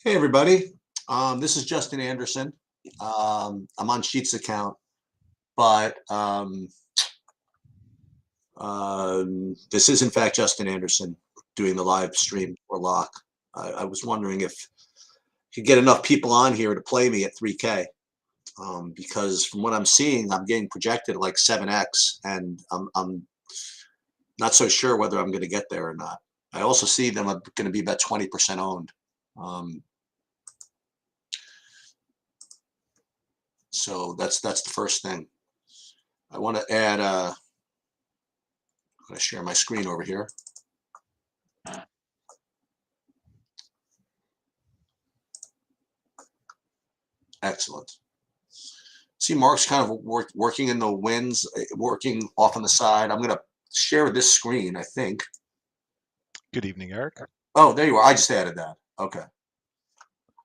Hey everybody, this is Justin Anderson. I'm on Sheets account, but this is in fact Justin Anderson doing the live stream for Lock. I was wondering if you could get enough people on here to play me at 3K, because from what I'm seeing, I'm getting projected at like 7x, and I'm not so sure whether I'm going to get there or not. I also see them are going to be about 20% owned. Um, so that's the first thing. I want to add. I'm going to share my screen over here. Excellent. See, Mark's kind of working in the winds, working off on the side. I'm going to share this screen, I think. Good evening, Eric. Oh, there you are. I just added that. Okay.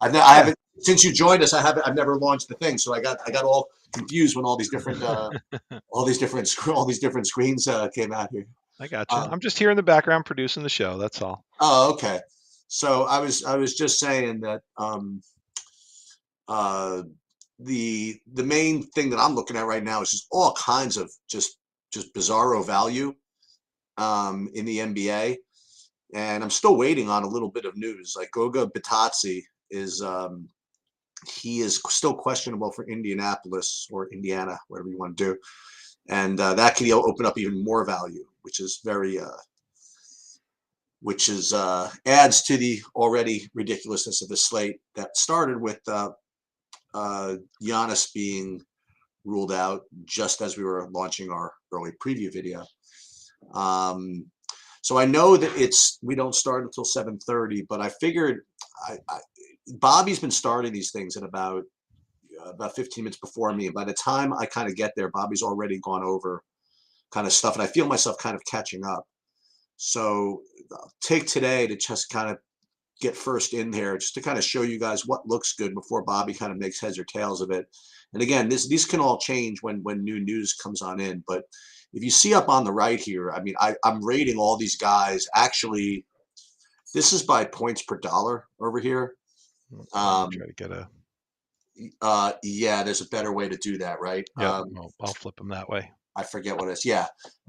I haven't since you joined us. I've never launched the thing, so I got all confused when all these different screens came out here. I got you. Um, I'm just here in the background producing the show. That's all. oh, okay. So I was just saying that uh, the main thing that I'm looking at right now is just all kinds of just bizarro value in the NBA, and I'm still waiting on a little bit of news. Like Goga Bitadze is he is still questionable for Indianapolis or Indiana, whatever you want to do, and that could open up even more value, which is very which is adds to the already ridiculousness of the slate that started with Giannis being ruled out just as we were launching our early preview video. Um, so I know that we don't start until 7:30, but I figured Bobby's been starting these things at about 15 minutes before me. And by the time I kind of get there, Bobby's already gone over kind of stuff, and I feel myself kind of catching up. So I'll take today to just kind of get first in there, just to kind of show you guys what looks good before Bobby kind of makes heads or tails of it. And again, these can all change when new news comes on in. But if you see up on the right here, I mean, I'm rating all these guys. Actually, this is by points per dollar over here. Let me try to get a. Yeah, there's a better way to do that, right? Yep, I'll flip them that way. I forget what it is. Yeah,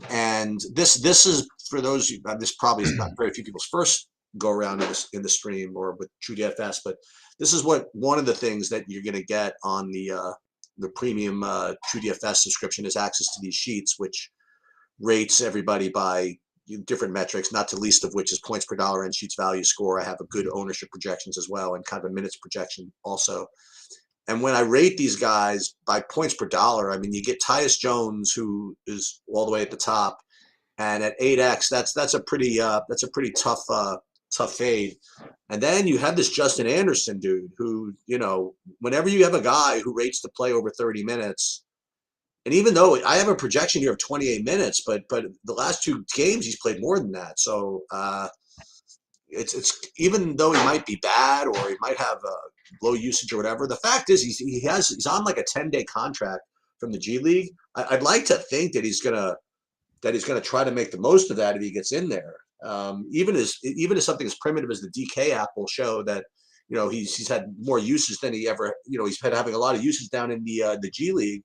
and this is for those. This probably is not very few people's first go around in the stream or with TrueDFS, but this is what one of the things that you're going to get on the premium TrueDFS subscription is access to these sheets, which rates everybody by different metrics, not the least of which is points per dollar and sheets value score. I have a good ownership projections as well, and kind of a minutes projection also. And when I rate these guys by points per dollar, I mean, you get Tyus Jones, who is all the way at the top, and at 8x, that's a pretty tough fade. And then you have this Justin Anderson dude, who, whenever you have a guy who rates to play over 30 minutes, and even though I have a projection here of 28 minutes, but the last two games he's played more than that. So it's even though he might be bad or he might have low usage or whatever. The fact is he's on like a 10-day contract from the G League. I'd like to think that he's gonna try to make the most of that if he gets in there. Even as something as primitive as the DK app will show that he's had more uses than he ever he's been having a lot of uses down in the G League.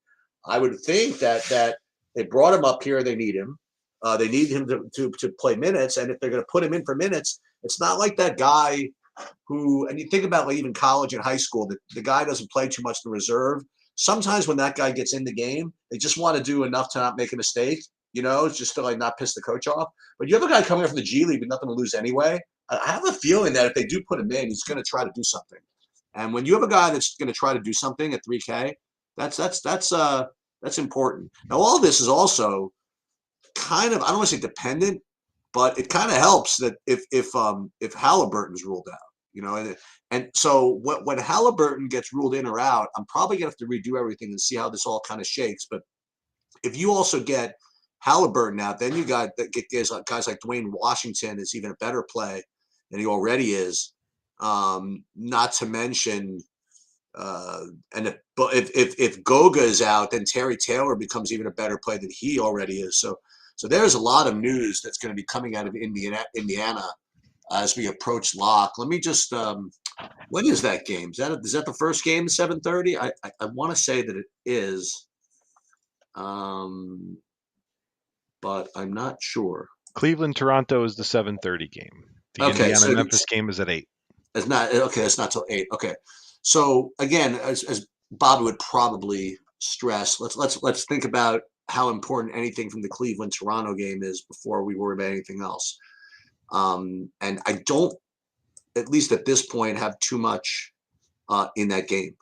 I would think that they brought him up here. They need him. They need him to play minutes, and if they're going to put him in for minutes, it's not like that guy who, and you think about like even college and high school, the guy doesn't play too much in reserve. Sometimes when that guy gets in the game, they just want to do enough to not make a mistake, just to like not piss the coach off. But you have a guy coming from the G League with nothing to lose anyway. I have a feeling that if they do put him in, he's going to try to do something. And when you have a guy that's going to try to do something at 3K, that's important. Now, all this is also kind of, I don't want to say dependent, but it kind of helps that if Halliburton's ruled out, and so when Halliburton gets ruled in or out, I'm probably gonna have to redo everything and see how this all kind of shakes. But if you also get Halliburton out, then you got guys like Dwayne Washington is even a better play than he already is. Not to mention, and if Goga is out, then Terry Taylor becomes even a better play than he already is. So there's a lot of news that's going to be coming out of Indiana as we approach lock. Let me just When is that game? Is that the first game, 7:30? I want to say that it is, um, but I'm not sure. Cleveland Toronto is the 7:30 game. The Okay, Indiana so Memphis game is at 8. it's not okay. It's not till 8. Okay, so again, as Bobby would probably stress, let's think about how important anything from the Cleveland Toronto game is before we worry about anything else. And I don't, at least at this point, have too much in that game.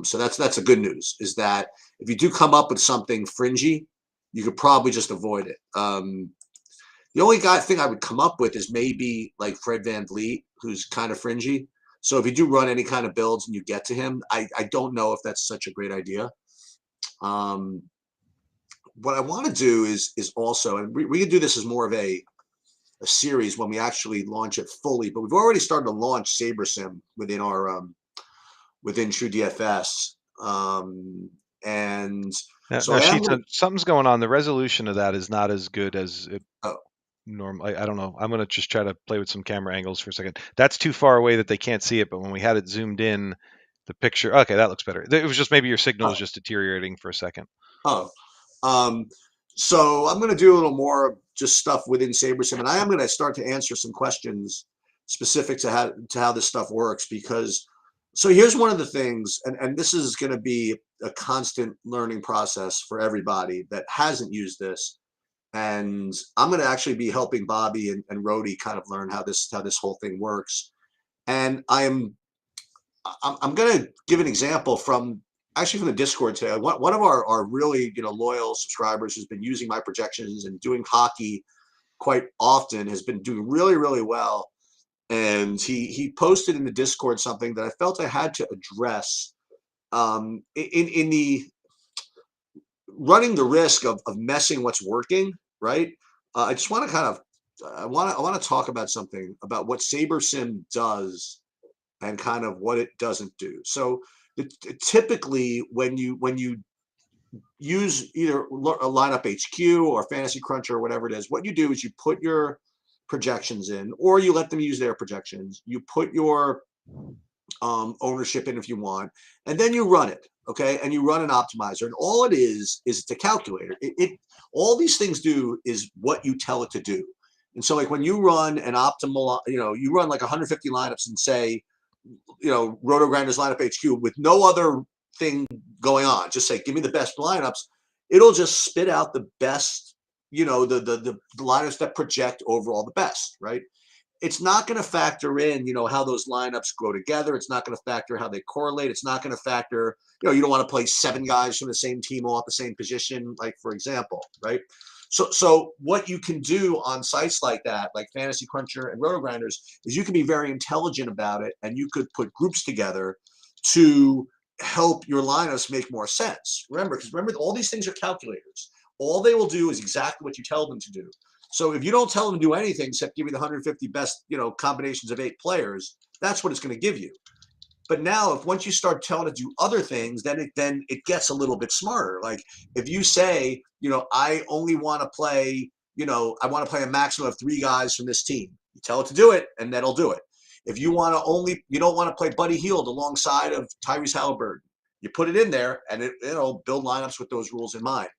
So that's a good news, is that if you do come up with something fringy, you could probably just avoid it. The only thing I would come up with is maybe like Fred VanVleet, who's kind of fringy. So if you do run any kind of builds and you get to him, I don't know if that's such a great idea. What I want to do is also, and we can do this as more of a series when we actually launch it fully, but we've already started to launch SaberSim within our within TrueDFS. And so I am Sheets, something's going on. The resolution of that is not as good as it oh, normally. I don't know. I'm going to just try to play with some camera angles for a second. That's too far away that they can't see it, but when we had it zoomed in, the picture, okay, that looks better. It was just maybe your signal was just deteriorating for a second. So I'm going to do a little more just stuff within SaberSim, and I am going to start to answer some questions specific to how this stuff works, because so here's one of the things, and this is going to be a constant learning process for everybody that hasn't used this. And I'm going to actually be helping Bobby and Rody kind of learn how this whole thing works. And I'm going to give an example from the Discord today. One of our really loyal subscribers who's been using my projections and doing hockey quite often has been doing really, really well. And he posted in the Discord something that I felt I had to address, in the running the risk of messing what's working, right? I just want to kind of I want to talk about something about what SaberSim does and kind of what it doesn't do. So typically when you use either a lineup HQ or Fantasy Cruncher or whatever it is, what you do is you put your projections in, or you let them use their projections. You put your ownership in if you want, and then you run it. Okay, and you run an optimizer, and all it is it's a calculator. All these things do is what you tell it to do. And so, like when you run an optimal, you run like 150 lineups and say, Roto Grinders lineup HQ with no other thing going on. Just say, give me the best lineups. It'll just spit out the best, the lineups that project overall the best, right? It's not going to factor in, how those lineups go together. It's not going to factor how they correlate. It's not going to factor, you don't want to play 7 guys from the same team all at the same position, like for example, right? So what you can do on sites like that, like Fantasy Cruncher and Roto Grinders, is you can be very intelligent about it, and you could put groups together to help your lineups make more sense. Remember, all these things are calculators. All they will do is exactly what you tell them to do. So if you don't tell them to do anything except give you the 150 best, combinations of 8 players, that's what it's going to give you. But now, if once you start telling it to do other things, then it gets a little bit smarter. Like if you say, I only want to play, I want to play a maximum of 3 guys from this team. You tell it to do it, and that'll do it. If you don't want to play Buddy Hield alongside of Tyrese Halliburton, you put it in there, and it'll build lineups with those rules in mind.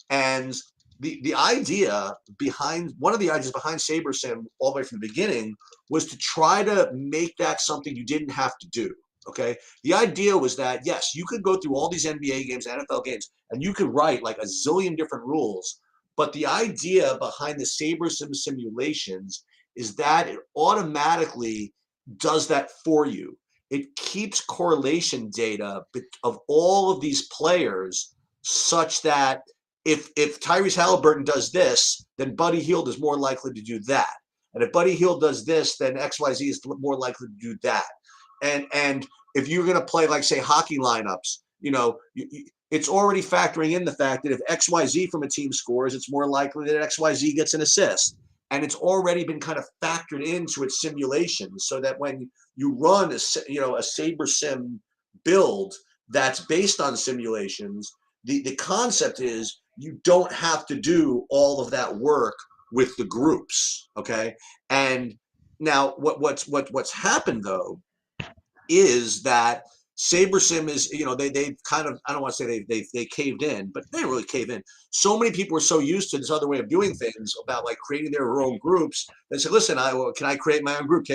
And the idea behind one of the ideas behind SaberSim all the way from the beginning was to try to make that something you didn't have to do. Okay. The idea was that, yes, you could go through all these NBA games, NFL games, and you could write like a zillion different rules. But the idea behind the SaberSim simulations is that it automatically does that for you. It keeps correlation data of all of these players such that if Tyrese Halliburton does this, then Buddy Hield is more likely to do that. And if Buddy Hield does this, then XYZ is more likely to do that. And if you're going to play, like, say, hockey lineups, it's already factoring in the fact that if XYZ from a team scores, it's more likely that XYZ gets an assist. And it's already been kind of factored into its simulations, so that when you run a SaberSim build that's based on simulations, the concept is you don't have to do all of that work with the groups. Okay. And now what's happened though is that SaberSim is, they've kind of, I don't want to say they caved in, but they didn't really cave in. So many people are so used to this other way of doing things about like creating their own groups. They say, listen, can I create my own group?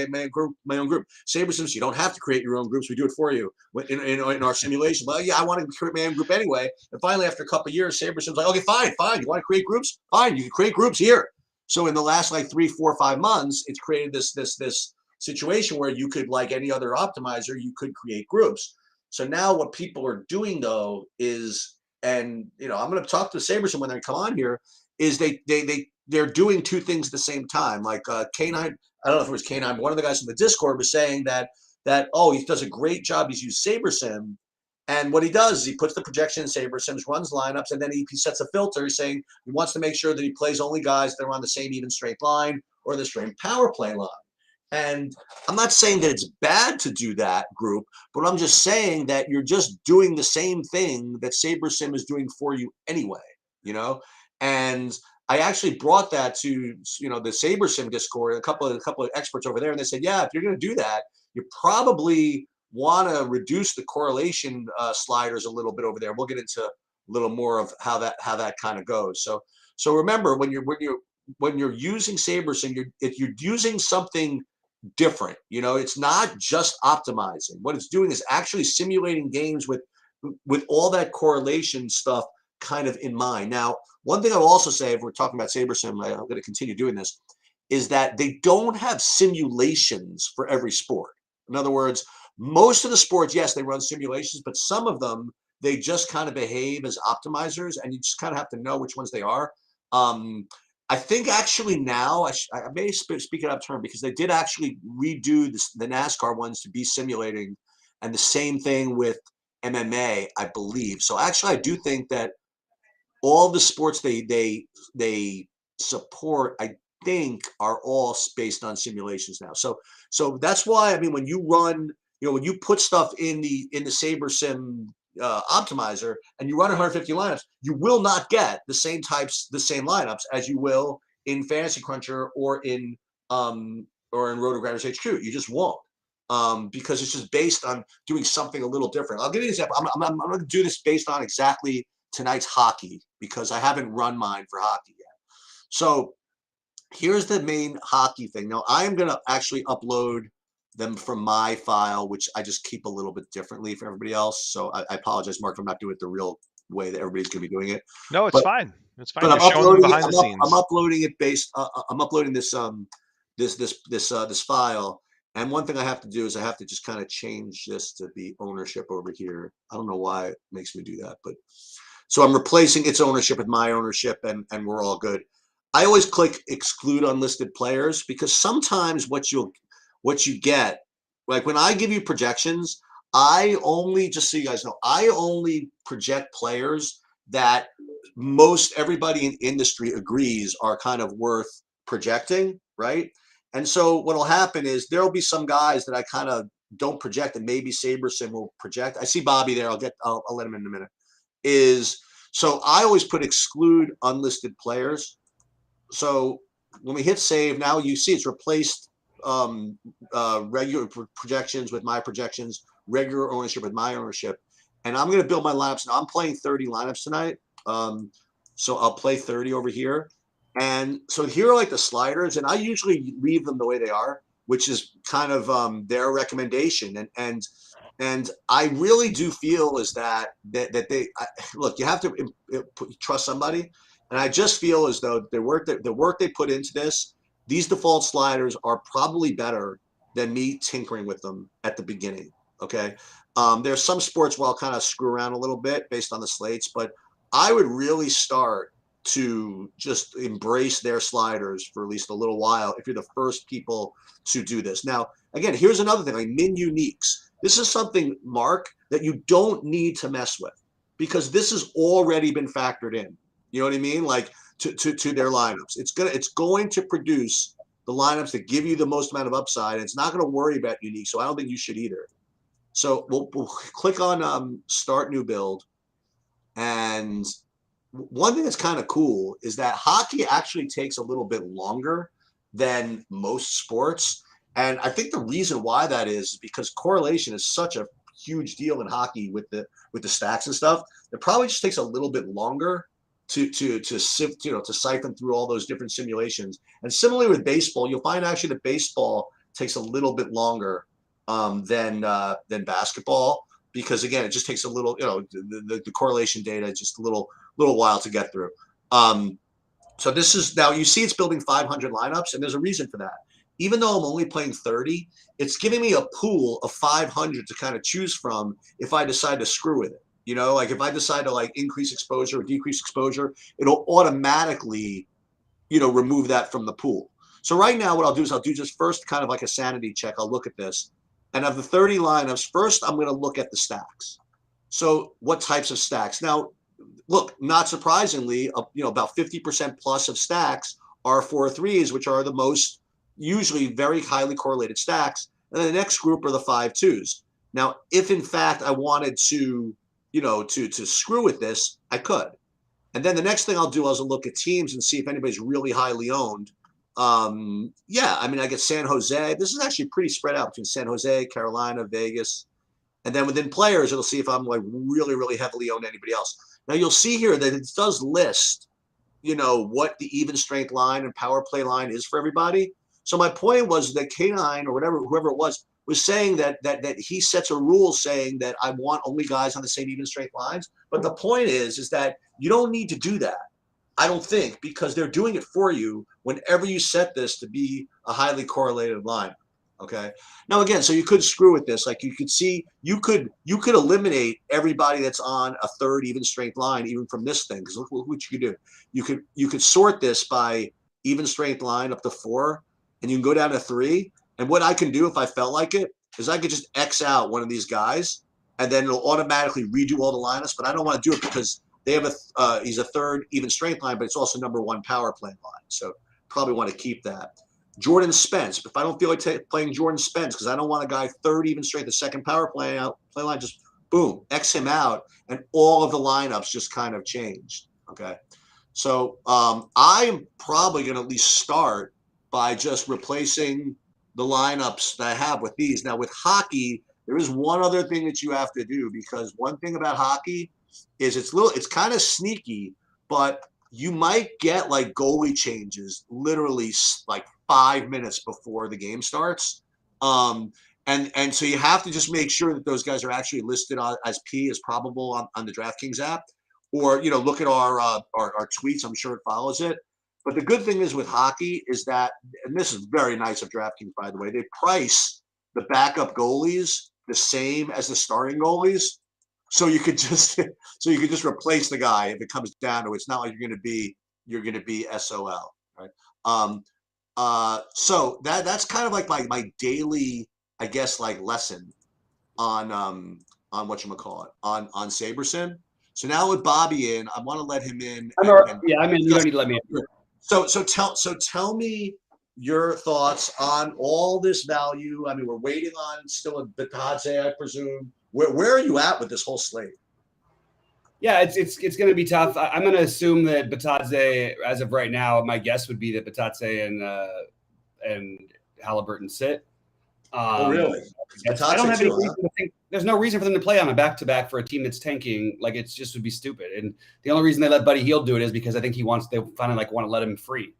My own group. SaberSim, you don't have to create your own groups. We do it for you in our simulation. Well, yeah, I want to create my own group anyway. And finally, after a couple of years, SaberSim's like, okay, fine. You want to create groups? Fine, you can create groups here. So in the last like 3, 4, 5 months, it's created this situation where you could, like any other optimizer, you could create groups. So now what people are doing though is, and I'm going to talk to SaberSim when they come on here, is they're doing two things at the same time. Like K9, I don't know if it was K9, but one of the guys in the Discord was saying that oh, he does a great job. He's used SaberSim. And what he does is he puts the projection in SaberSims, runs lineups, and then he sets a filter saying he wants to make sure that he plays only guys that are on the same even strength line or the same power play line. And I'm not saying that it's bad to do that group, but I'm just saying that you're just doing the same thing that SaberSim is doing for you anyway, And I actually brought that to, the SaberSim Discord, a couple of experts over there, and they said, yeah, if you're going to do that, you probably want to reduce the correlation sliders a little bit over there. We'll get into a little more of how that kind of goes. So remember, when you're using SaberSim, you're using something different. It's not just optimizing. What it's doing is actually simulating games with all that correlation stuff kind of in mind. Now, one thing I will also say, if we're talking about SaberSim, I'm going to continue doing this, is that they don't have simulations for every sport. In other words, most of the sports, yes, they run simulations, but some of them, they just kind of behave as optimizers, and you just kind of have to know which ones they are. I think actually now, I may speak it up term, because they did actually redo the NASCAR ones to be simulating, and the same thing with MMA, I believe. So actually, I do think that all the sports they support, I think, are all based on simulations now. So that's why, I mean, when you run, when you put stuff in the SaberSim optimizer and you run 150 lineups, you will not get the same lineups as you will in Fantasy Cruncher or in RotoGrinders HQ. You just won't, because it's just based on doing something a little different. I'll give you an example. I'm going to do this based on exactly tonight's hockey, because I haven't run mine for hockey yet. So here's the main hockey thing. Now I am going to actually upload them from my file, which I just keep a little bit differently for everybody else. So I apologize, Mark, if I'm not doing it the real way that everybody's going to be doing it. No, it's fine. It's fine. But You're I'm showing them uploading behind the scenes. I'm uploading it based. I'm uploading this this file. And one thing I have to do is I have to just kind of change this to be ownership over here. I don't know why it makes me do that, but so I'm replacing its ownership with my ownership, and we're all good. I always click exclude unlisted players, because sometimes what you get, like when I give you projections, I only, just so you guys know, I only project players that most everybody in industry agrees are kind of worth projecting, right? And so what'll happen is there'll be some guys that I kind of don't project, and maybe SaberSim will project. I see Bobby there. I'll let him in a minute. So I always put exclude unlisted players. So when we hit save, now you see it's replaced regular projections with my projections, regular ownership with my ownership. And I'm going to build my lineups. Now I'm playing 30 lineups tonight. So I'll play 30 over here. And so here are like the sliders, and I usually leave them the way they are, which is kind of their recommendation. And I really do feel is that they look, you have to trust somebody. And I just feel as though the work they put into this, these default sliders are probably better than me tinkering with them at the beginning. Okay. There's some sports where I'll kind of screw around a little bit based on the slates, but I would really start to just embrace their sliders for at least a little while if you're the first people to do this. Now, again, here's another thing, like min uniques. This is something, Mark, that you don't need to mess with, because this has already been factored in. You know what I mean? Like to their lineups. It's going to produce the lineups that give you the most amount of upside. And it's not going to worry about unique. So I don't think you should either. So we'll click on start new build. And one thing that's kind of cool is that hockey actually takes a little bit longer than most sports. And I think the reason why that is because correlation is such a huge deal in hockey with the stacks and stuff. It probably just takes a little bit longer to sift, to siphon through all those different simulations. And similarly with baseball, you'll find actually that baseball takes a little bit longer than basketball, because again, it just takes a little, the correlation data just a little while to get through. So this is now you see it's building 500 lineups, and there's a reason for that. Even though I'm only playing 30, it's giving me a pool of 500 to kind of choose from if I decide to screw with it. Like if I decide to like increase exposure or decrease exposure, it'll automatically, remove that from the pool. So right now what I'll do is I'll do just first kind of like a sanity check. I'll look at this. And of the 30 lineups, first I'm going to look at the stacks. So what types of stacks? Now, look, not surprisingly, about 50% plus of stacks are 4-3s, which are the most usually very highly correlated stacks. And then the next group are the 5-2s. Now, if in fact I wanted to, to screw with this, I could. And then the next thing I'll do is I'll look at teams and see if anybody's really highly owned. I get San Jose. This is actually pretty spread out between San Jose, Carolina, Vegas. And then within players, it'll see if I'm like really, really heavily owned anybody else. Now you'll see here that it does list, what the even strength line and power play line is for everybody. So my point was that K9 or whoever it was saying that he sets a rule saying that I want only guys on the same even strength lines. But the point is that you don't need to do that, I don't think, because they're doing it for you whenever you set this to be a highly correlated line. Okay. Now again, so you could screw with this. Like you could see, you could eliminate everybody that's on a third even strength line, even from this thing. Because look what you could do. You could sort this by even strength line up to 4, and you can go down to 3. And what I can do if I felt like it is I could just X out one of these guys, and then it'll automatically redo all the lineups. But I don't want to do it because they have he's a third even strength line, but it's also number 1 power play line. So probably want to keep that. Jordan Spence. If I don't feel like playing Jordan Spence because I don't want a guy third even strength, the second power play line, just boom, X him out, and all of the lineups just kind of changed. Okay. So I'm probably going to at least start by just replacing the lineups that I have with these. Now with hockey, there is one other thing that you have to do, because one thing about hockey is it's kind of sneaky, but you might get like goalie changes literally like 5 minutes before the game starts. And so you have to just make sure that those guys are actually listed as P as probable on the DraftKings app, or, look at our tweets. I'm sure it follows it. But the good thing is with hockey is that, and this is very nice of DraftKings, by the way, they price the backup goalies the same as the starting goalies. So you could just replace the guy if it comes down to it. It's not like you're going to be SOL, right? So that's kind of like my daily, I guess, like lesson on whatchamacallit, on SaberSim. So now with Bobby in, I want to let him in. I mean, you don't need to let me in. So tell me your thoughts on all this value. I mean, we're waiting on still a Bitadze, I presume. Where are you at with this whole slate? Yeah, it's going to be tough. I'm going to assume that Bitadze, as of right now, my guess would be that Bitadze and Halliburton sit. Oh, really? I don't have any reason to think. There's no reason for them to play on a back-to-back for a team that's tanking. Like, it's just would be stupid. And the only reason they let Buddy Hield do it is because I think they finally want to let him free.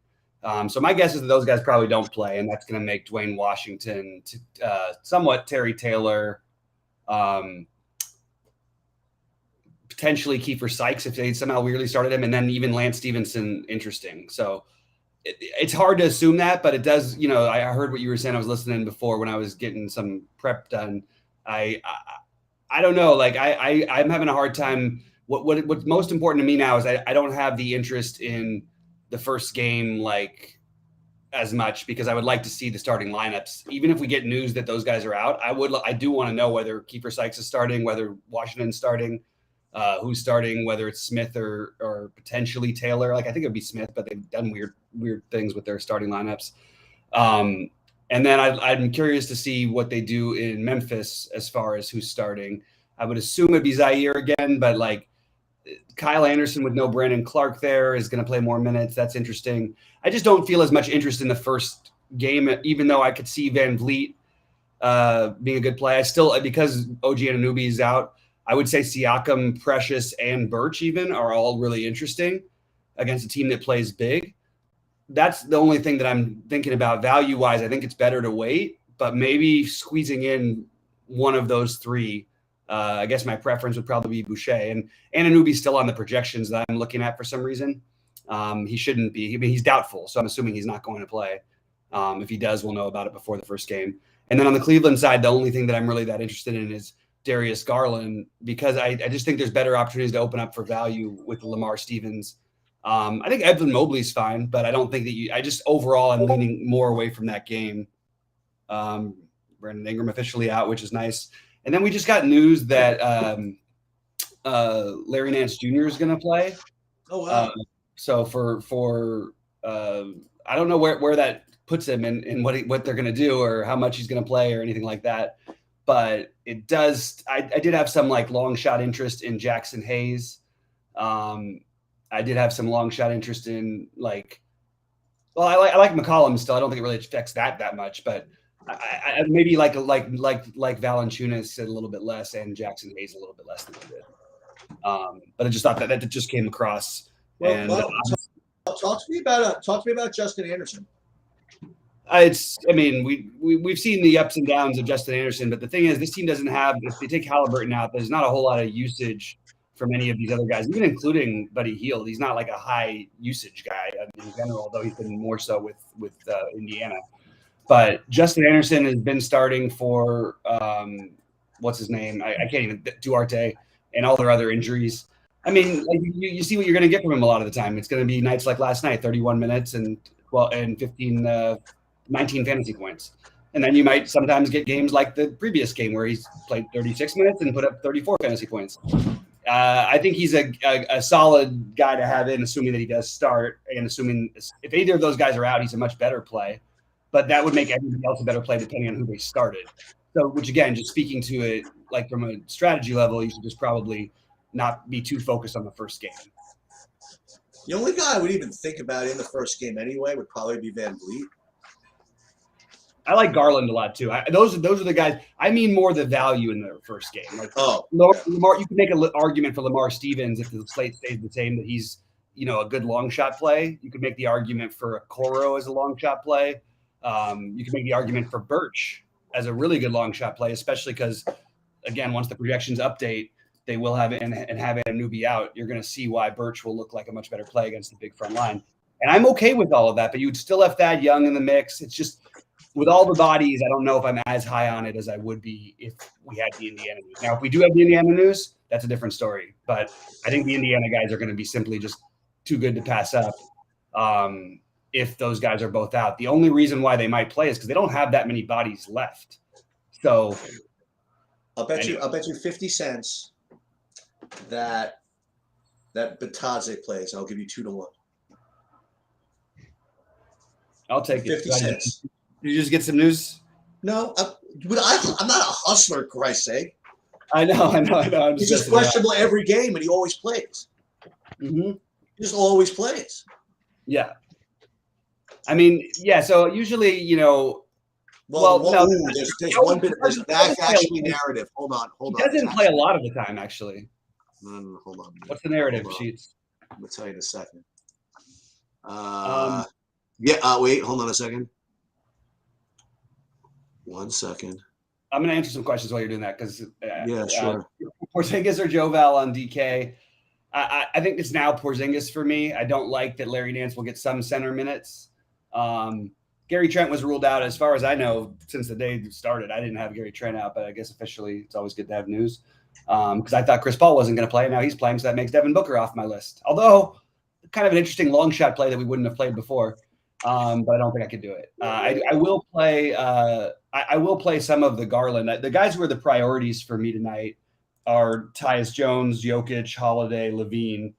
So my guess is that those guys probably don't play, and that's going to make Dwayne Washington somewhat Terry Taylor, potentially Kiefer Sykes if they somehow weirdly started him, and then even Lance Stevenson interesting. So it's hard to assume that, but it does. I heard what you were saying. I was listening before when I was getting some prep done. I don't know. Like I'm having a hard time. What's most important to me now is I don't have the interest in the first game like as much, because I would like to see the starting lineups. Even if we get news that those guys are out, I do want to know whether Kiefer Sykes is starting, whether Washington's starting, who's starting, whether it's Smith or potentially Taylor. Like I think it would be Smith, but they've done weird things with their starting lineups. And then I'm curious to see what they do in Memphis as far as who's starting. I would assume it'd be Zaire again, but like Kyle Anderson with no Brandon Clark there is going to play more minutes. That's interesting. I just don't feel as much interest in the first game, even though I could see Van Vliet being a good play. I still, because OG Anunoby is out, I would say Siakam, Precious, and Birch even are all really interesting against a team that plays big. That's the only thing that I'm thinking about value-wise. I think it's better to wait, but maybe squeezing in one of those three. I guess my preference would probably be Boucher. And Anunoby's still on the projections that I'm looking at for some reason. He shouldn't be. I mean, he's doubtful, so I'm assuming he's not going to play. If he does, we'll know about it before the first game. And then on the Cleveland side, the only thing that I'm really that interested in is Darius Garland, because I just think there's better opportunities to open up for value with Lamar Stevens. I think Evan Mobley's fine, but I don't think that I just overall I'm leaning more away from that game. Brandon Ingram officially out, which is nice. And then we just got news that Larry Nance Jr. is going to play. Oh, wow. So for I don't know where that puts him in what they're going to do or how much he's going to play or anything like that. But it does. I did have some like long shot interest in Jackson Hayes. I did have some long shot interest in I like McCollum still. I don't think it really affects that much, but I maybe like Valanciunas a little bit less and Jackson Hayes a little bit less than I did. But I just thought that just came across. Well, talk to me about Justin Anderson. We've seen the ups and downs of Justin Anderson, but the thing is, this team doesn't have. If they take Halliburton out, there's not a whole lot of usage from any of these other guys, even including Buddy Hield. He's not like a high usage guy in general, although he's been more so with Indiana. But Justin Anderson has been starting for what's his name? I can't even Duarte and all their other injuries. I mean, you see what you're going to get from him a lot of the time. It's going to be nights like last night, 31 minutes and 19 fantasy points. And then you might sometimes get games like the previous game where he's played 36 minutes and put up 34 fantasy points. I think he's a solid guy to have in, assuming that he does start, and assuming if either of those guys are out, he's a much better play. But that would make everybody else a better play depending on who they started. So, which again, just speaking to it, like from a strategy level, you should just probably not be too focused on the first game. The only guy I would even think about in the first game anyway would probably be Van Vliet. I like Garland a lot too. Those are the guys. I mean, more the value in the first game. Lamar, you can make an argument for Lamar Stevens if the slate stays the same that he's a good long shot play. You could make the argument for Okoro as a long shot play. You can make the argument for Birch as a really good long shot play, especially because, again, once the projections update, they will have and have Anunoby out. You're going to see why Birch will look like a much better play against the big front line. And I'm okay with all of that, but you would still have Thad Young in the mix. It's just with all the bodies, I don't know if I'm as high on it as I would be if we had the Indiana news. Now, if we do have the Indiana news, that's a different story. But I think the Indiana guys are going to be simply just too good to pass up. If those guys are both out. The only reason why they might play is because they don't have that many bodies left. So I'll bet you 50 cents that Batadze plays. I'll give you 2-1. I'll take 50 it. cents. Did you just get some news? No, I'm not a hustler, for Christ's sake. I know. I'm He's just questionable every game, and he always plays. Mm-hmm. He just always plays. Yeah. I mean, yeah. So usually, there's one bit. There's actually narrative. Hold on. He doesn't play a lot of the time, actually. No, hold on. What's the narrative, Sheets? I'm gonna tell you in a second. Wait. Hold on a second. 1 second. I'm gonna answer some questions while you're doing that because sure. Porzingis or Joval on DK. I think it's now Porzingis for me. I don't like that Larry Nance will get some center minutes. Gary Trent was ruled out as far as I know since the day it started. I didn't have Gary Trent out, but I guess officially it's always good to have news because I thought Chris Paul wasn't going to play. Now he's playing, so that makes Devin Booker off my list. Although kind of an interesting long shot play that we wouldn't have played before, but I don't think I could do it. I will play. I will play some of the Garland. The guys who are the priorities for me tonight are Tyus Jones, Jokic, Holiday, Levine.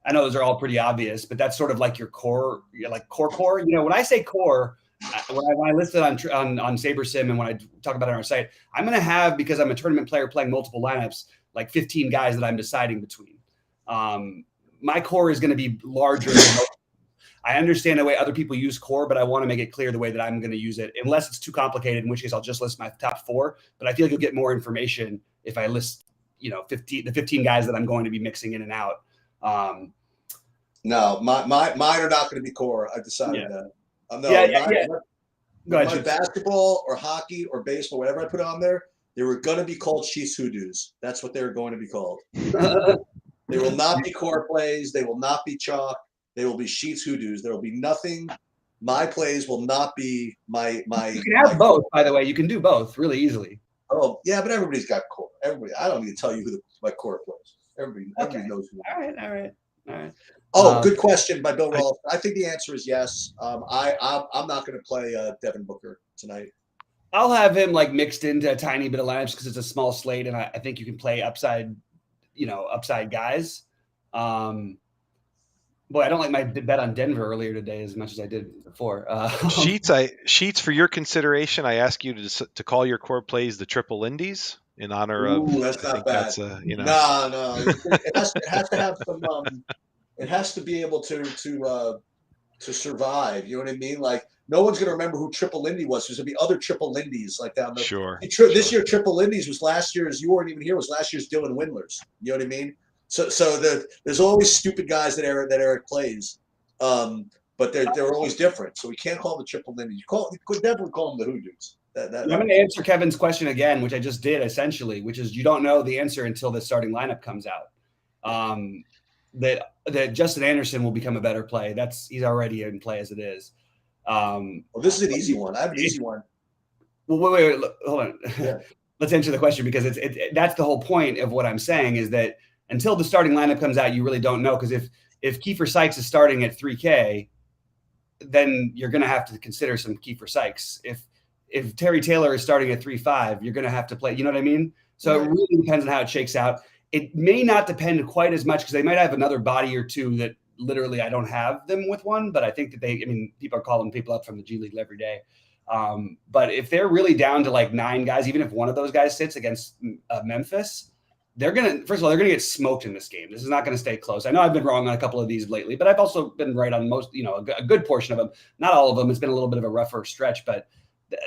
I know those are all pretty obvious, but that's sort of like your core, like core. When I say core, when I list it on SaberSim and when I talk about it on our site, I'm going to have, because I'm a tournament player playing multiple lineups, like 15 guys that I'm deciding between. My core is going to be larger. I understand the way other people use core, but I want to make it clear the way that I'm going to use it, unless it's too complicated, in which case I'll just list my top 4. But I feel like you'll get more information if I list, 15 guys that I'm going to be mixing in and out. No, mine are not going to be core. I decided that. No, Go ahead, my basketball or hockey or baseball, whatever I put on there, they were going to be called Chiefs Hoodoos. That's what they were going to be called. They will not be core plays. They will not be chalk. They will be Sheets Hoodoos. There will be nothing. My plays will not be my. You can have both, by the way. You can do both really easily. Oh yeah, but everybody's got core. Everybody. I don't need to tell you who my core plays. Everybody knows who. All right. Oh, good question by Bill Ross. I think the answer is yes. I'm not going to play Devin Booker tonight. I'll have him like mixed into a tiny bit of lineups because it's a small slate, and I think you can play upside guys. Boy, I don't like my bet on Denver earlier today as much as I did before. Sheets, for your consideration, I ask you to call your core plays the triple indies in honor of. That's not bad. That's No. It has to have some. It has to be able to survive. You know what I mean? Like no one's going to remember who Triple Lindy was. There's going to be other Triple Lindies like down the. Sure. This year, Triple Lindies was last year's. You weren't even here. Was last year's Dylan Windlers. You know what I mean? So there's always stupid guys that Eric plays, but they're always different. So we can't call them the Triple Lindies. You could definitely call them the Hoodoos. I'm going to answer Kevin's question again, which I just did essentially, which is you don't know the answer until the starting lineup comes out. That Justin Anderson will become a better play. He's already in play as it is. Well, this is an easy one. I have an easy one. Well, wait, hold on. Yeah. Let's answer the question because that's the whole point of what I'm saying is that until the starting lineup comes out, you really don't know. Because if Kiefer Sykes is starting at 3K, then you're going to have to consider some Kiefer Sykes. If Terry Taylor is starting at 3.5, you're going to have to play. You know what I mean? So It really depends on how it shakes out. It may not depend quite as much because they might have another body or two that literally I don't have them with one, but I think that people are calling people up from the G League every day. But if they're really down to like 9 guys, even if one of those guys sits against Memphis, first of all, they're going to get smoked in this game. This is not going to stay close. I know I've been wrong on a couple of these lately, but I've also been right on most, a good portion of them. Not all of them. It's been a little bit of a rougher stretch, but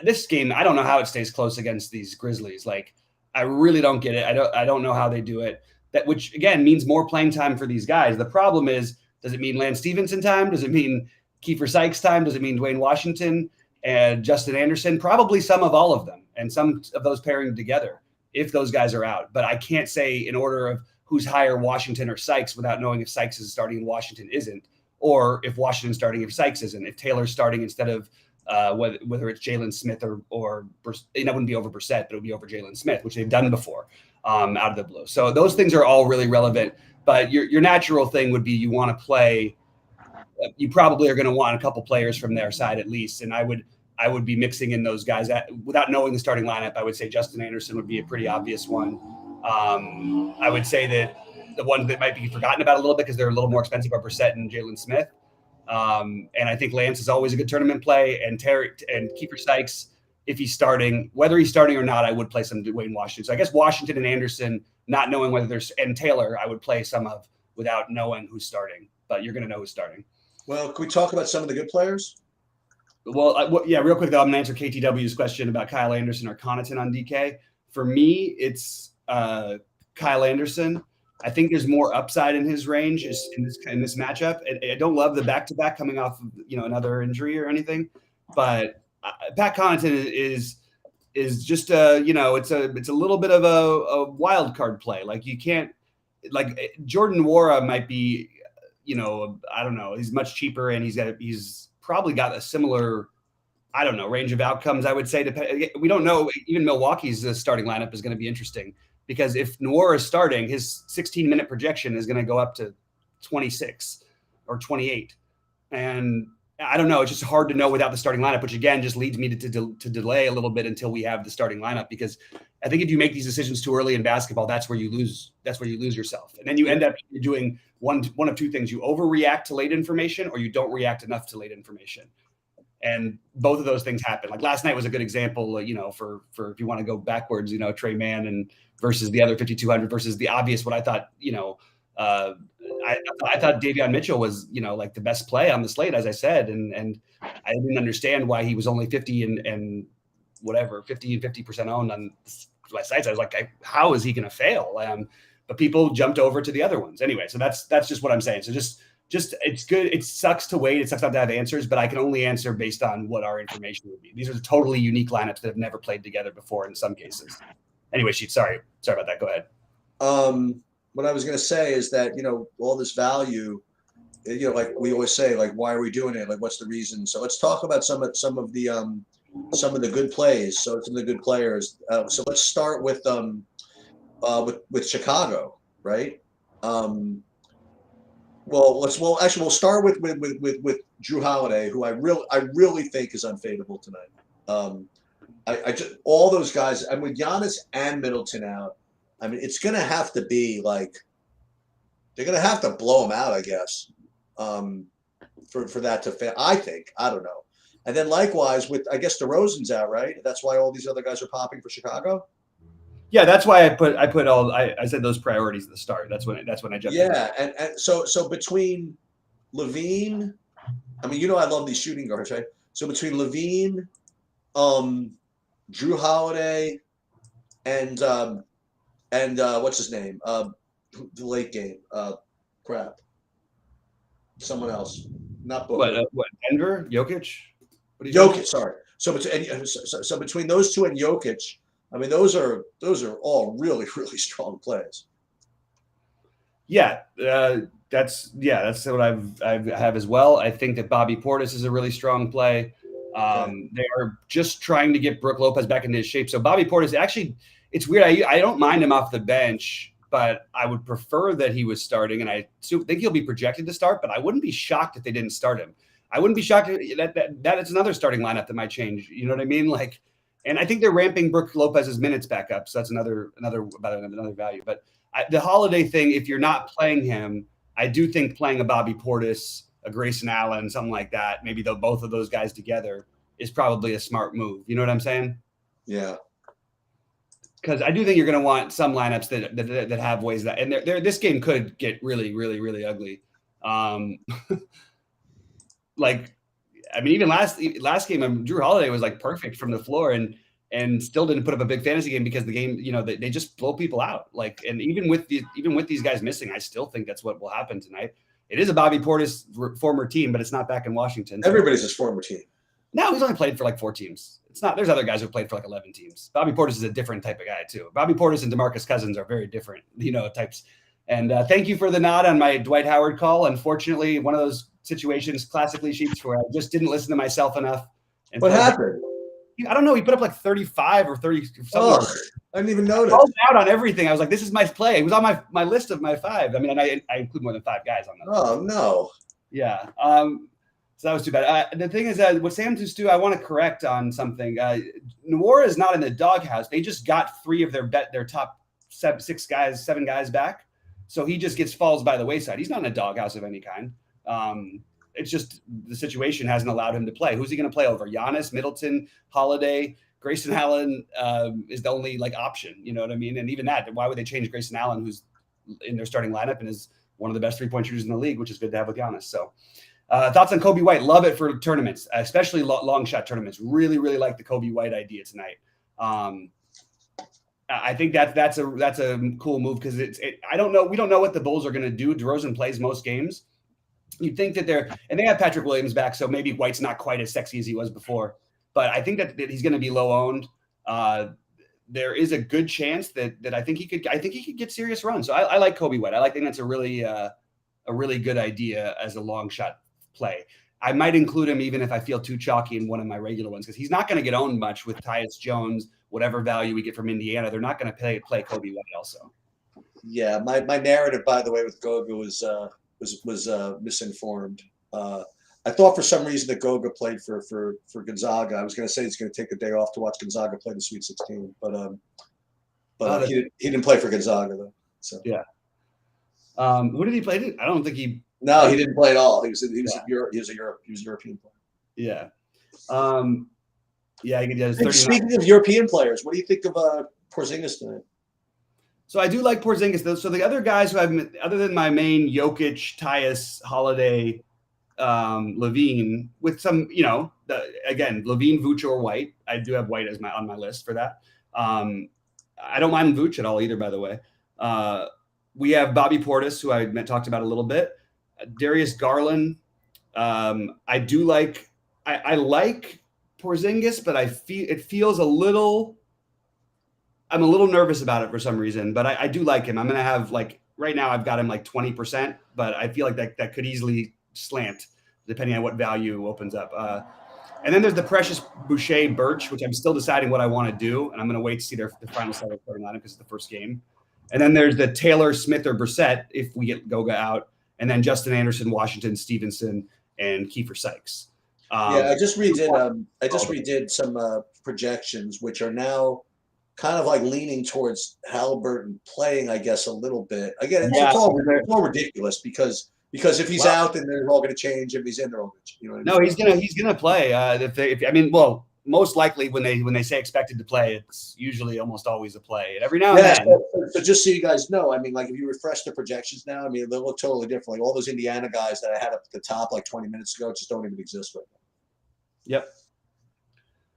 this game, I don't know how it stays close against these Grizzlies. Like, I really don't get it. I don't know how they do it. Which again means more playing time for these guys. The problem is, does it mean Lance Stevenson time? Does it mean Kiefer Sykes time? Does it mean Dwayne Washington and Justin Anderson? Probably some of all of them and some of those pairing together if those guys are out. But I can't say in order of who's higher, Washington or Sykes, without knowing if Sykes is starting and Washington isn't, or if Washington's starting if Sykes isn't, if Taylor's starting instead of whether it's Jalen Smith or it wouldn't be over Brissett, but it would be over Jalen Smith, which they've done before out of the blue. So those things are all really relevant. But your natural thing would be you want to play. You probably are going to want a couple players from their side at least, and I would be mixing in those guys without knowing the starting lineup. I would say Justin Anderson would be a pretty obvious one. I would say that the ones that might be forgotten about a little bit because they're a little more expensive are Brissett and Jalen Smith. And I think Lance is always a good tournament play, and Kiefer Sykes, if he's starting, whether he's starting or not, I would play some Dwayne Washington. So I guess Washington and Anderson, not knowing whether and Taylor, I would play some of without knowing who's starting. But you're going to know who's starting. Well, can we talk about some of the good players? Well, yeah, real quick though, I'm going to answer KTW's question about Kyle Anderson or Connaughton on DK. For me, it's Kyle Anderson. I think there's more upside in his range in this matchup. I don't love the back-to-back coming off of, another injury or anything, but Pat Connaughton is just it's a little bit of a wild card play. Like you can't Jordan Nwora might be, I don't know. He's much cheaper and he's probably got a similar, I don't know, range of outcomes. I would say we don't know. Even Milwaukee's starting lineup is going to be interesting. Because if Nwora is starting, his 16-minute projection is going to go up to 26 or 28. And I don't know. It's just hard to know without the starting lineup, which, again, just leads me to delay a little bit until we have the starting lineup. Because I think if you make these decisions too early in basketball, that's where you lose yourself. And then you end up doing one of two things. You overreact to late information or you don't react enough to late information. And both of those things happen. Like last night was a good example, for if you want to go backwards, Trey Mann and versus the other 5,200 versus the obvious, what I thought, I thought Davion Mitchell was, like the best play on the slate, as I said, and I didn't understand why he was only 50 and whatever 50 and 50% owned on my sites. I was like, how is he going to fail? But people jumped over to the other ones anyway. So that's just what I'm saying. So just it's good. It sucks to wait. It sucks not to have answers, but I can only answer based on what our information would be. These are totally unique lineups that have never played together before in some cases. Anyway, Sheets, sorry about that. Go ahead. What I was going to say is that, all this value, like we always say, like, why are we doing it? Like, what's the reason? So let's talk about some of the good plays. So some of the good players. So let's start with Chicago, right? We'll start with Drew Holiday, who I really think is unfavorable tonight. I just, all those guys, and with Giannis and Middleton out, I mean, it's going to have to be like, they're going to have to blow him out, I guess, for that to fail. I think, I don't know. And then likewise with, I guess DeRozan's out, right? That's why all these other guys are popping for Chicago. Yeah, that's why I said those priorities at the start. That's when I jumped. Yeah, and so between LaVine, I mean, I love these shooting guards, right? So between LaVine, Drew Holiday, and what's his name? The late game. Someone else. Not Booker. What? Denver? Jokic? Jokic. Sorry. So between those two and Jokic, I mean, those are all really, really strong plays. Yeah, that's what I have as well. I think that Bobby Portis is a really strong play. They are just trying to get Brook Lopez back into his shape. So Bobby Portis, actually, it's weird. I don't mind him off the bench, but I would prefer that he was starting, and I think he'll be projected to start, but I wouldn't be shocked if they didn't start him. I wouldn't be shocked that is another starting lineup that might change. You know what I mean? Like, and I think they're ramping Brook Lopez's minutes back up. So that's another value. But the Holiday thing, if you're not playing him, I do think playing a Bobby Portis, a Grayson Allen, something like that, maybe both of those guys together is probably a smart move. You know what I'm saying? Yeah. Because I do think you're going to want some lineups that have ways that, and this game could get really, really, really ugly. Even last game, Drew Holiday was like perfect from the floor and still didn't put up a big fantasy game because the game, they just blow people out. Like, and even with these guys missing, I still think that's what will happen tonight. It is a Bobby Portis former team, but it's not back in Washington. So. Everybody's his former team. No, he's only played for like 4 teams. It's not. There's other guys who played for like 11 teams. Bobby Portis is a different type of guy too. Bobby Portis and DeMarcus Cousins are very different, types. And thank you for the nod on my Dwight Howard call. Unfortunately, one of those situations, classically, Sheets, where I just didn't listen to myself enough. And what happened? I don't know. He put up like 35 or 30. Oh, I didn't even notice. I called out on everything. I was like, this is my play. It was on my list of my 5. I mean, and I include more than 5 guys on that. Oh, no. Yeah. So that was too bad. The thing is, with Sam Stu, I want to correct on something. Nwora is not in the doghouse. They just got 3 of their top 7 guys back. So he just falls by the wayside. He's not in a doghouse of any kind. It's just the situation hasn't allowed him to play. Who's he going to play over? Giannis, Middleton, Holiday, Grayson Allen is the only option. You know what I mean? And even that, why would they change Grayson Allen, who's in their starting lineup and is one of the best 3-point shooters in the league, which is good to have with Giannis. So thoughts on Kobe White? Love it for tournaments, especially long shot tournaments. Really, really like the Kobe White idea tonight. I think that's a cool move because I don't know. We don't know what the Bulls are going to do. DeRozan plays most games. You'd think that they have Patrick Williams back, so maybe White's not quite as sexy as he was before. But I think that he's going to be low owned. There is a good chance that I think he could get serious runs. So I like Kobe White. I think that's a really good idea as a long shot play. I might include him even if I feel too chalky in one of my regular ones because he's not going to get owned much with Tyus Jones, whatever value we get from Indiana. They're not going to play Kobe White also. Yeah, my narrative, by the way, with Goga was misinformed. I thought for some reason that Goga played for Gonzaga. I was going to say he's going to take the day off to watch Gonzaga play the Sweet 16, but he didn't play for Gonzaga though. So yeah. Who did he play? I don't think he. No, he didn't play at all. He was a European player. Yeah. Yeah. Speaking of European players, what do you think of Porzingis tonight? So I do like Porzingis though. So the other guys who I've, other than my main Jokic, Tyus, Holiday, Levine, with some, again, Levine, Vooch, or White. I do have White as on my list for that. I don't mind Vooch at all either, by the way. We have Bobby Portis, who I talked about a little bit. Darius Garland. I do like. I like Porzingis, but it feels a little. I'm a little nervous about it for some reason, but I do like him. I'm going to have right now I've got him 20%, but I feel like that could easily slant depending on what value opens up. And then there's the Precious Boucher Birch, which I'm still deciding what I want to do. And I'm going to wait to see the final set of starting lineup because it's the first game. And then there's the Taylor, Smith, or Brissett if we get Goga out. And then Justin Anderson, Washington, Stevenson, and Kiefer Sykes. I just redid some projections, which are now kind of leaning towards Halliburton playing, I guess, a little bit. Again, it's all ridiculous because if he's out, then they're all going to change. If he's in, they're all going to change. No, he's gonna play. Most likely when they say expected to play, it's usually almost always a play. And every now and then. So just so you guys know, if you refresh the projections now, they'll look totally different. All those Indiana guys that I had up at the top 20 minutes ago just don't even exist right now. Yep.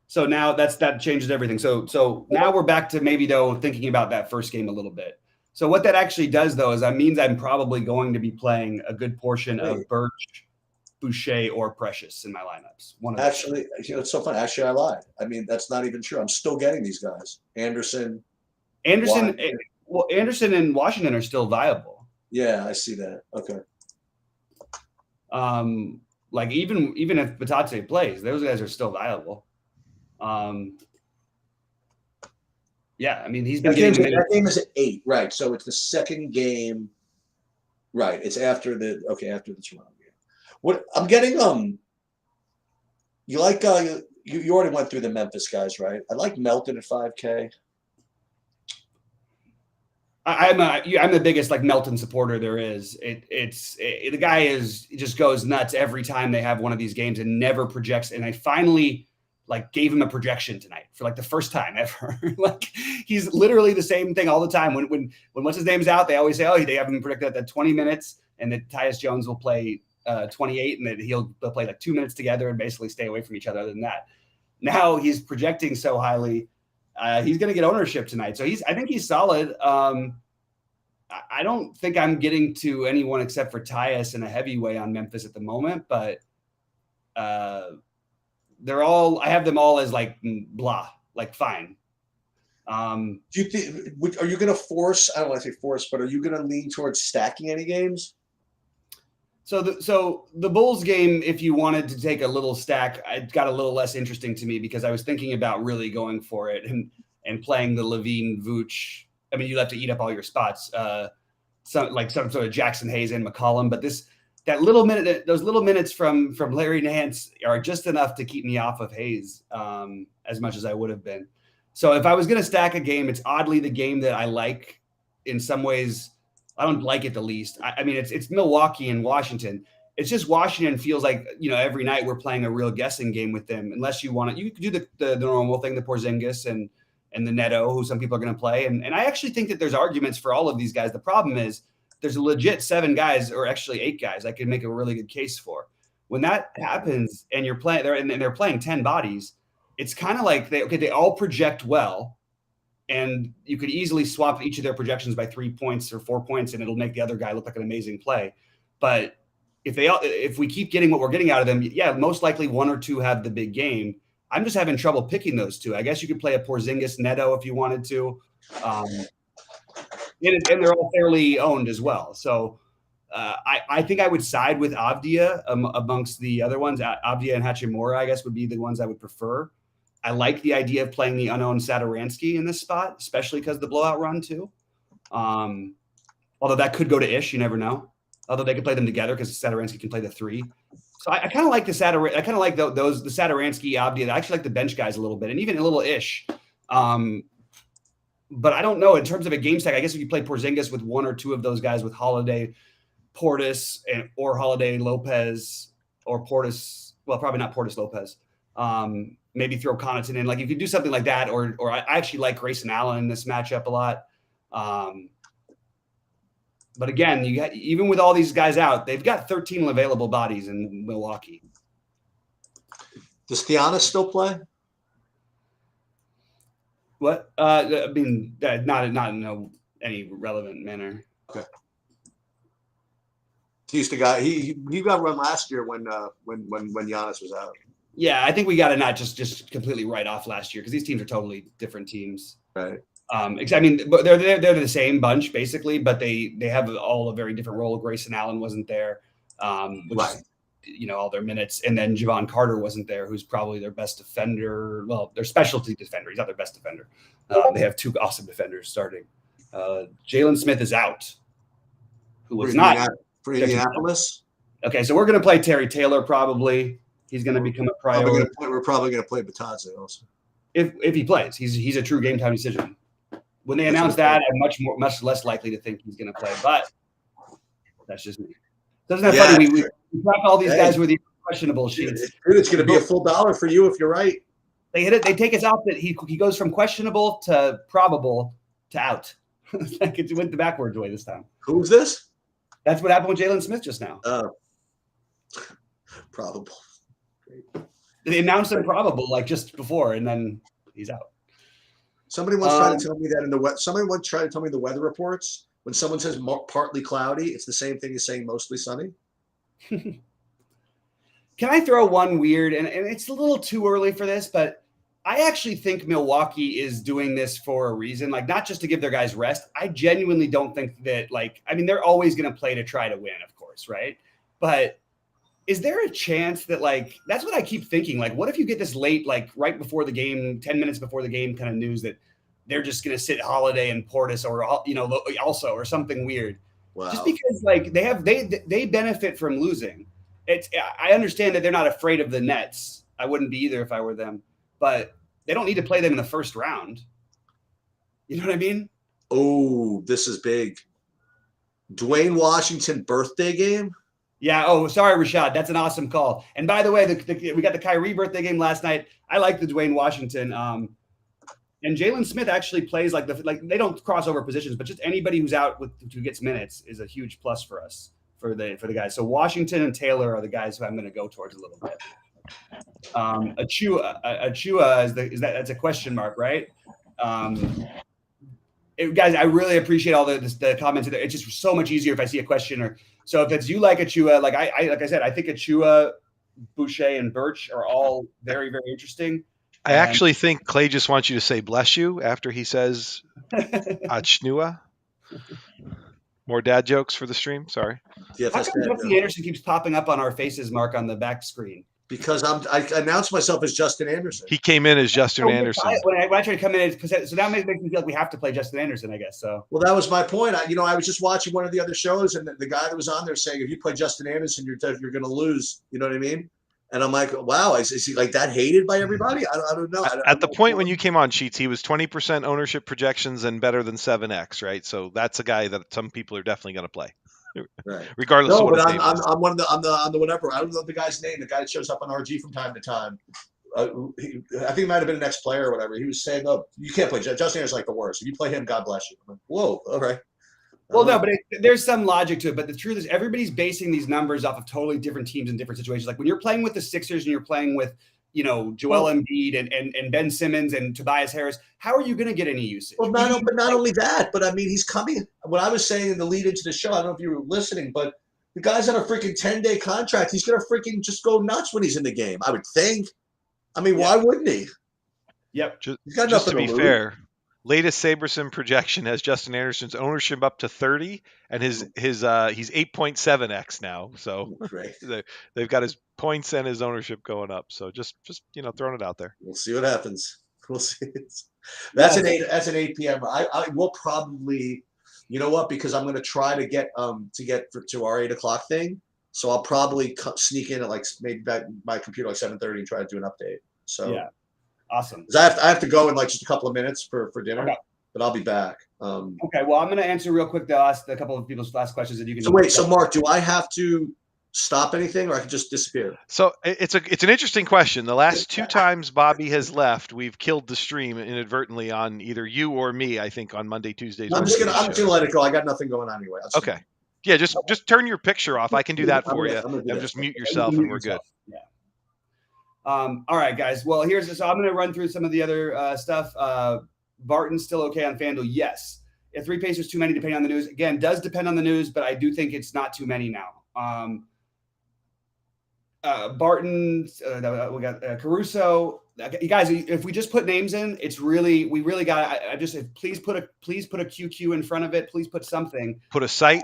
So now that changes everything. So now we're back to maybe though thinking about that first game a little bit. So what that actually does though is that means I'm probably going to be playing a good portion of Birch, Boucher, or Precious in my lineups. Actually, it's so funny. Actually, I lied. That's not even true. I'm still getting these guys. Anderson and Washington are still viable. Yeah, I see that. Okay. Even if Batate plays, those guys are still viable. He's been getting that game is at 8, right? So it's the second game, right? It's after the Toronto game. What I'm getting, you like you already went through the Memphis guys, right? I like Melton at 5K. I'm the biggest Melton supporter there is. The guy just goes nuts every time they have one of these games and never projects. And I finally gave him a projection tonight for the first time ever. He's literally the same thing all the time. When what's his name's out, they always say, they have him predicted at 20 minutes and that Tyus Jones will play 28 and that they'll play 2 minutes together and basically stay away from each other. Other than that, now he's projecting so highly. He's going to get ownership tonight. So I think he's solid. I don't think I'm getting to anyone except for Tyus in a heavyweight on Memphis at the moment, but I have them all as blah, fine. Do you think, are you going to force, I don't want to say force, but are you going to lean towards stacking any games? So the Bulls game, if you wanted to take a little stack, it got a little less interesting to me because I was thinking about really going for it and playing the Levine, Vooch. You'd have to eat up all your spots. Some sort of Jackson Hayes and McCollum, but those little minutes from Larry Nance are just enough to keep me off of Hayes as much as I would have been. So if I was going to stack a game, it's oddly the game that I like in some ways. I don't like it the least. It's Milwaukee and Washington. It's just Washington feels like, every night we're playing a real guessing game with them. Unless you want to, you could do the normal thing, the Porzingis and the Neto, who some people are going to play. And I actually think that there's arguments for all of these guys. The problem is there's a legit 7 guys, or actually 8 guys, I could make a really good case for. When that happens and you're playing there and they're playing 10 bodies, it's kind of like they all project well. And you could easily swap each of their projections by 3 points or 4 points, and it'll make the other guy look like an amazing play. But if we keep getting what we're getting out of them, most likely 1 or 2 have the big game. I'm just having trouble picking those 2. I guess you could play a Porzingis Neto if you wanted to. And they're all fairly owned as well. So I think I would side with Avdia amongst the other ones. Avdia and Hachimura, I guess, would be the ones I would prefer. I like the idea of playing the unknown Satoransky in this spot, especially because of the blowout run too. Although that could go to Ish, you never know. Although they could play them together because Satoransky can play the 3. So I kind of like the Satoransky, Avdia. I actually like the bench guys a little bit, and even a little Ish. But I don't know in terms of a game stack. I guess if you play Porzingis with 1 or 2 of those guys with Holiday, Portis, or Holiday Lopez, or Portis. Well, probably not Portis Lopez. Maybe throw Connaughton in. You could do something like that, or I actually like Grayson Allen in this matchup a lot. But again, even with all these guys out, they've got 13 available bodies in Milwaukee. Does Theonis still play? What? I mean, not in any relevant manner. Okay. He got run last year when Giannis was out. Yeah, I think we got to not just completely write off last year because these teams are totally different teams. Right. I mean, they're the same bunch basically, but they have all a very different role. Grayson Allen wasn't there, Right. All their minutes, and then Javon Carter wasn't there, who's probably their best defender. Well, their specialty defender. He's not their best defender. They have two awesome defenders starting. Jalen Smith is out, who was not for Indianapolis. Okay, so we're going to play Terry Taylor probably. He's going to become a priority. We're probably going to play Batadze also. If he plays, he's a true game time decision. When they announce that, I'm much less likely to think he's going to play. But that's just me. Doesn't that funny? We draft all these guys with the questionable sheets. Dude, it's going to be a full $1 for you if you're right. They hit it. They take us out that he goes from questionable to probable to out. Like it went the backwards way this time. Who's this? That's what happened with Jalen Smith just now. Probable. They announced him probable like just before, and then he's out. Somebody once tried to tell me that somebody once tried to tell me the weather reports. When someone says partly cloudy, it's the same thing as saying mostly sunny. Can I throw one weird, and it's a little too early for this, but I actually think Milwaukee is doing this for a reason, like not just to give their guys rest. I genuinely don't think that, they're always going to play to try to win, of course, right? But is there a chance that, that's what I keep thinking, what if you get this late, right before the game, 10 minutes before the game kind of news that they're just going to sit Holiday and Portis or, also, or something weird. Wow. Just because, they benefit from losing. I understand that they're not afraid of the Nets. I wouldn't be either if I were them. But they don't need to play them in the first round. You know what I mean? Oh, this is big. Dwayne Washington birthday game? Yeah. Oh, sorry, Rashad. That's an awesome call. And by the way, we got the Kyrie birthday game last night. I like the Dwayne Washington. And Jalen Smith actually plays they don't cross over positions, but just anybody who's out who gets minutes is a huge plus for us for the guys. So Washington and Taylor are the guys who I'm going to go towards a little bit. Achua that's a question mark, right? Guys, I really appreciate all the comments. It's just so much easier if I see a question so if it's you like Achua, like I said, I think Achua, Boucher, and Birch are all very, very interesting. I actually think Clay just wants you to say bless you after he says Achnua. More dad jokes for the stream. Sorry. How come Justin Anderson keeps popping up on our faces, Mark, on the back screen? Because I announced myself as Justin Anderson. He came in as Justin Anderson. When I tried to come in, so that makes me feel like we have to play Justin Anderson, I guess. So. Well, that was my point. I was just watching one of the other shows, and the guy that was on there saying, if you play Justin Anderson, you're going to lose. You know what I mean? And I'm like, wow, is he like that hated by everybody? I don't know. At the point when you came on, Cheats, he was 20% ownership projections and better than 7x, right? So that's a guy that some people are definitely going to play. Right. Regardless of what his name is. I'm one of the whatever. I don't know the guy's name. The guy that shows up on RG from time to time. I think he might have been an ex-player or whatever. He was saying, "Oh, you can't play Justin Anderson's like the worst. If you play him, God bless you." I'm like, whoa, all right. Well, no, but there's some logic to it. But the truth is, everybody's basing these numbers off of totally different teams in different situations. Like when you're playing with the Sixers and you're playing with, Joel Embiid and Ben Simmons and Tobias Harris, how are you going to get any usage? Well, not only that, but I mean, he's coming. What I was saying in the lead into the show, I don't know if you were listening, but the guy's on a freaking 10-day contract. He's going to freaking just go nuts when he's in the game, I would think. I mean, why wouldn't he? Yep. Just to be fair, latest Saberson projection has Justin Anderson's ownership up to 30, and he's 8.7x now. So they've got his points and his ownership going up. So just throwing it out there. We'll see what happens. We'll see. That's an 8 p.m. I will probably, you know what? Because I'm going to try to get to our 8 o'clock thing. So I'll probably sneak in at maybe back my computer 7:30 and try to do an update. So yeah. Awesome. I have to go in just a couple of minutes for dinner, but I'll be back. Okay. Well, I'm going to answer real quick. They'll ask a couple of people's last questions, and you can. So wait. So Mark, do I have to stop anything, or I could just disappear? So it's an interesting question. The last 2 times Bobby has left, we've killed the stream inadvertently on either you or me, I think, on Monday, Tuesdays. I'm just Wednesdays gonna shows. let it go. I got nothing going on anyway. Okay. Yeah, just turn your picture off. I can do that for you. And just mute yourself and we're good. Yeah. All right, guys. Well, so I'm going to run through some of the other stuff. Barton's still okay on FanDuel. Yes. If 3 Pacers too many depending on the news. Again, does depend on the news, but I do think it's not too many now. Barton, we got Caruso. You guys, if we just put names in, we really got. Please put a QQ in front of it. Please put something. Put a site.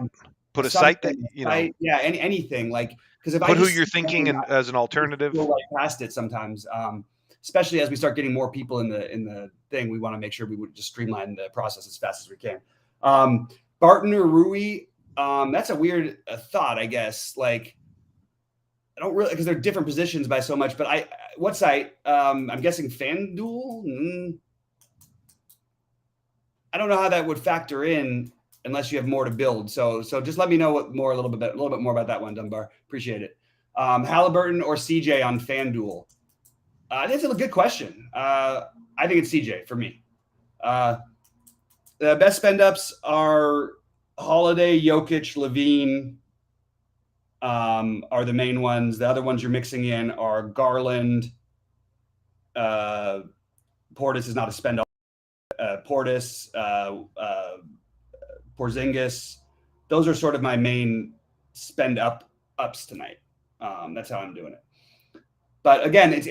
Put a site that Yeah, anything like, because if put who you're thinking as an alternative. Go right past it sometimes, especially as we start getting more people in the thing. We want to make sure we would just streamline the process as fast as we can. Barton or Rui, that's a weird thought, I guess. Like, I don't really, because they're different positions by so much. But what site? I'm guessing FanDuel. I don't know how that would factor in unless you have more to build. So just let me know a little bit more about that one, Dunbar. Appreciate it. Halliburton or CJ on FanDuel? That's a good question. I think it's CJ for me. The best spend ups are Holiday, Jokic, Levine are the main ones. The other ones you're mixing in are Garland. Portis is not a spend up. Portis, Porzingis. Those are sort of my main spend ups tonight. That's how I'm doing it. But again, it's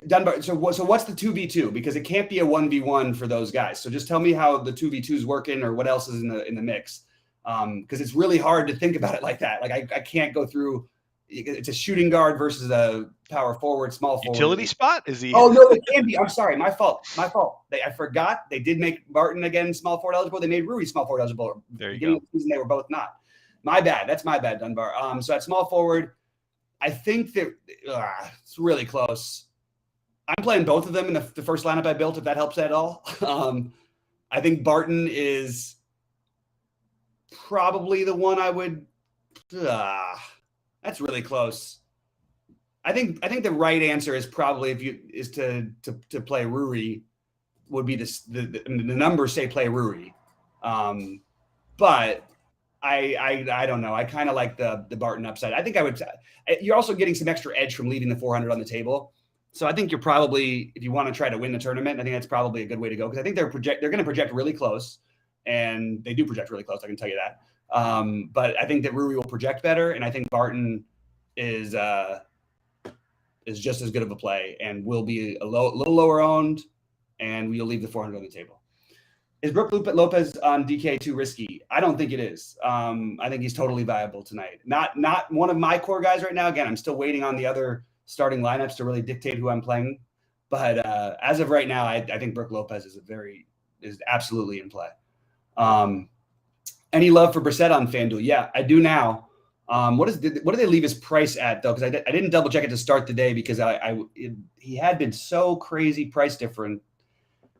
Dunbar. So what's the 2v2? Because it can't be a 1v1 for those guys. So just tell me how the 2v2 is working, or what else is in the mix. Because it's really hard to think about it like that. Like I can't go through. It's a shooting guard versus a power forward, small forward. Utility spot? Is he? Oh no, it can be. I'm sorry, my fault. I forgot they did make Barton again small forward eligible. They made Rui small forward eligible. There you Beginning go. of the season, they were both not. My bad. That's my bad, Dunbar. So at small forward, I think that it's really close. I'm playing both of them in the first lineup I built, if that helps at all. I think Barton is probably the one I would. That's really close. I think the right answer is probably to play Rui. Would be the numbers say play Rui, but I don't know. I kind of like the Barton upside. I think I would. You're also getting some extra edge from leaving the 400 on the table. So I think you're probably, if you want to try to win the tournament, I think that's probably a good way to go, because I think they're going to project really close, and they do project really close. I can tell you that. But I think that Rui will project better, and I think Barton is just as good of a play and will be a little lower owned, and we'll leave the 400 on the table. Is Brook Lopez on DK too risky? I don't think it is. I think he's totally viable tonight. Not one of my core guys right now. Again, I'm still waiting on the other starting lineups to really dictate who I'm playing. But as of right now, I think Brook Lopez is absolutely in play. Any love for Brissett on FanDuel? Yeah, I do now. What do they leave his price at, though? Because I didn't double check it to start the day, because he had been so crazy price different.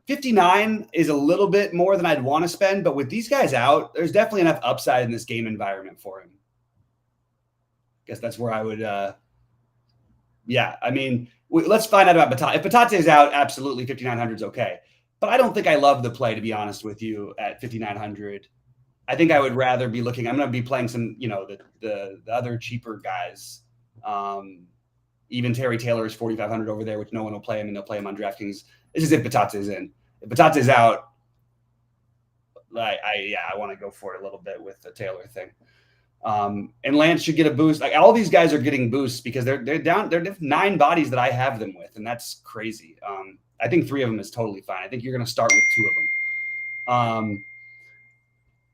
59 is a little bit more than I'd want to spend, but with these guys out, there's definitely enough upside in this game environment for him. I guess that's where I would. Yeah, I mean, let's find out about Batate. If Batate is out, absolutely 5,900 is okay. But I don't think I love the play, to be honest with you, at 5,900. I think I would rather be looking. I'm going to be playing some, the other cheaper guys. Even Terry Taylor is 4,500 over there, which no one will play him, and they'll play him on DraftKings. This is if Batate is in. If Batate is out, I want to go for it a little bit with the Taylor thing. And Lance should get a boost. Like, all these guys are getting boosts because they're down. They're 9 bodies that I have them with, and that's crazy. I think 3 of them is totally fine. I think you're going to start with 2 of them.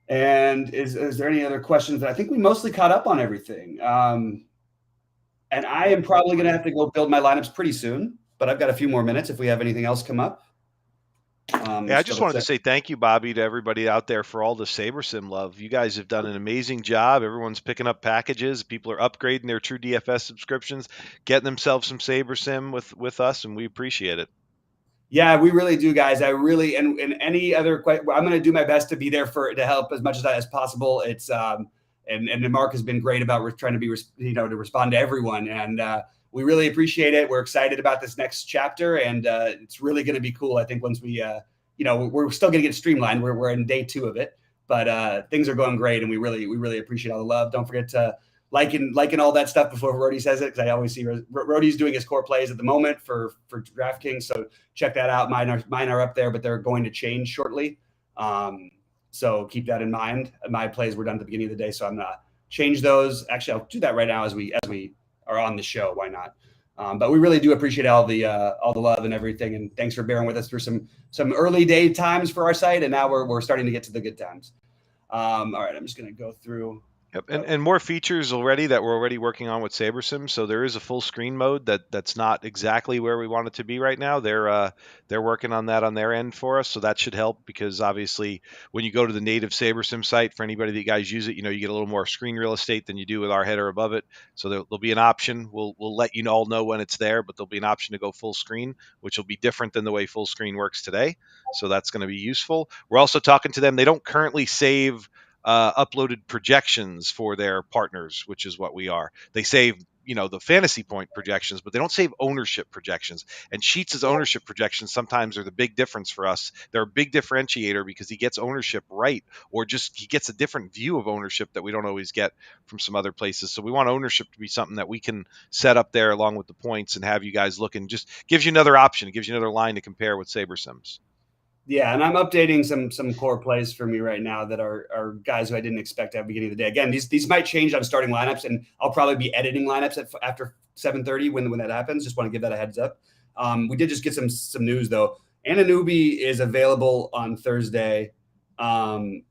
And is there any other questions? I think we mostly caught up on everything. And I am probably going to have to go build my lineups pretty soon, but I've got a few more minutes if we have anything else come up. I just wanted to say thank you, Bobby, to everybody out there for all the SaberSim love. You guys have done an amazing job. Everyone's picking up packages. People are upgrading their True DFS subscriptions, getting themselves some SaberSim with us, and we appreciate it. Yeah, we really do, guys. I really, and any other, I'm going to do my best to be there to help as much as possible. It's, and Mark has been great about trying to be, to respond to everyone. And we really appreciate it. We're excited about this next chapter, and it's really going to be cool. I think once we, we're still going to get streamlined. We're in day 2 of it, but things are going great, and we really appreciate all the love. Don't forget to liking all that stuff before Rody says it, because I always see Rody's doing his core plays at the moment for DraftKings, so check that out. Mine are up there, but they're going to change shortly. So keep that in mind. My plays were done at the beginning of the day, so I'm gonna change those. Actually, I'll do that right now as we are on the show. Why not? But we really do appreciate all the love and everything, and thanks for bearing with us through some early day times for our site, and now we're starting to get to the good times. All right, I'm just gonna go through. Yep, and more features already that we're already working on with SaberSim. So there is a full screen mode that's not exactly where we want it to be right now. They're working on that on their end for us, so that should help, because obviously when you go to the native SaberSim site, for anybody that you guys use it, you get a little more screen real estate than you do with our header above it. So there'll be an option. We'll let you all know when it's there, but there'll be an option to go full screen, which will be different than the way full screen works today. So that's going to be useful. We're also talking to them. They don't currently save uploaded projections for their partners, which is what we are. They save, the fantasy point projections, but they don't save ownership projections. And Sheets' ownership projections sometimes are the big difference for us. They're a big differentiator because he gets ownership right, or just he gets a different view of ownership that we don't always get from some other places. So we want ownership to be something that we can set up there along with the points and have you guys look, and just gives you another option. It gives you another line to compare with SaberSims. Yeah, and I'm updating some core plays for me right now that are guys who I didn't expect at the beginning of the day. Again, these might change on starting lineups, and I'll probably be editing lineups after 7:30 when that happens. Just want to give that a heads up. We did just get some news though. Anunoby is available on Thursday, and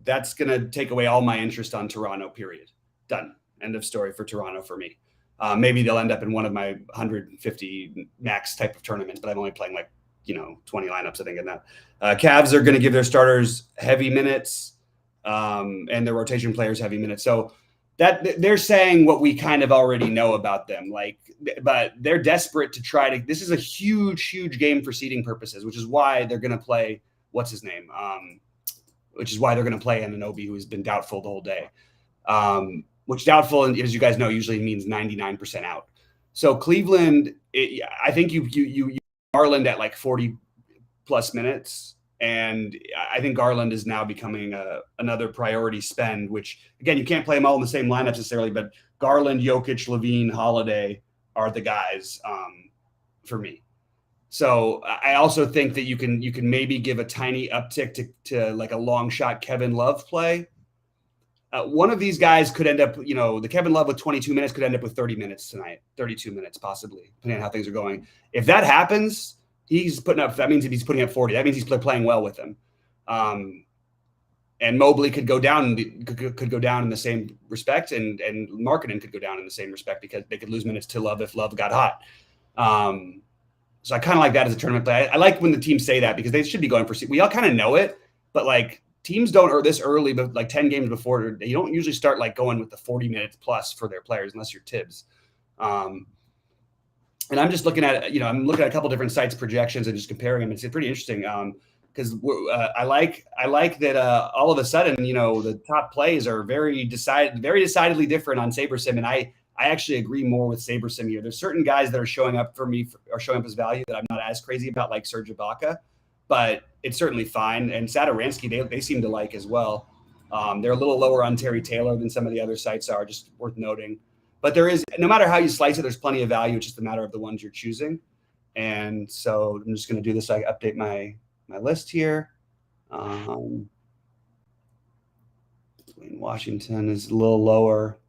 that's going to take away all my interest on Toronto. Period. Done. End of story for Toronto for me. Maybe they'll end up in one of my 150 max type of tournaments, but I'm only playing 20 lineups, I think, in that. Cavs are going to give their starters heavy minutes, and their rotation players heavy minutes. So that they're saying what we kind of already know about them. But they're desperate to try to. This is a huge game for seeding purposes, which is why they're going to play. What's his name? Which is why they're going to play Anunoby, who has been doubtful the whole day. Which doubtful, as you guys know, usually means 99% out. So Cleveland, I think you Garland at 40 plus minutes. And I think Garland is now becoming another priority spend, which again, you can't play them all in the same lineup necessarily, but Garland, Jokic, Levine, Holiday are the guys for me. So I also think that you can maybe give a tiny uptick to a long shot Kevin Love play. One of these guys could end up, the Kevin Love with 22 minutes could end up with 30 minutes tonight, 32 minutes possibly, depending on how things are going. If that happens, that means if he's putting up 40, that means he's playing well with them. And Mobley could go down in the same respect, and Markkanen could go down in the same respect, because they could lose minutes to Love if Love got hot. So I kind of like that as a tournament play. I like when the teams say that, because they should be going for. We all kind of know it, but teams don't this early, but 10 games before, you don't usually start going with the 40 minutes plus for their players unless you're Tibbs. And I'm just looking at, I'm looking at a couple different sites projections and just comparing them. It's pretty interesting because I like that all of a sudden, the top plays are very decidedly different on SaberSim, and I actually agree more with SaberSim here. There's certain guys that are showing up for me, are showing up as value that I'm not as crazy about, like Serge Ibaka, but it's certainly fine. And Satoransky, they seem to like as well. They're a little lower on Terry Taylor than some of the other sites are, just worth noting. But there is, no matter how you slice it, there's plenty of value. It's just a matter of the ones you're choosing. And so I'm just going to do this. I update my list here. Dwayne Washington is a little lower.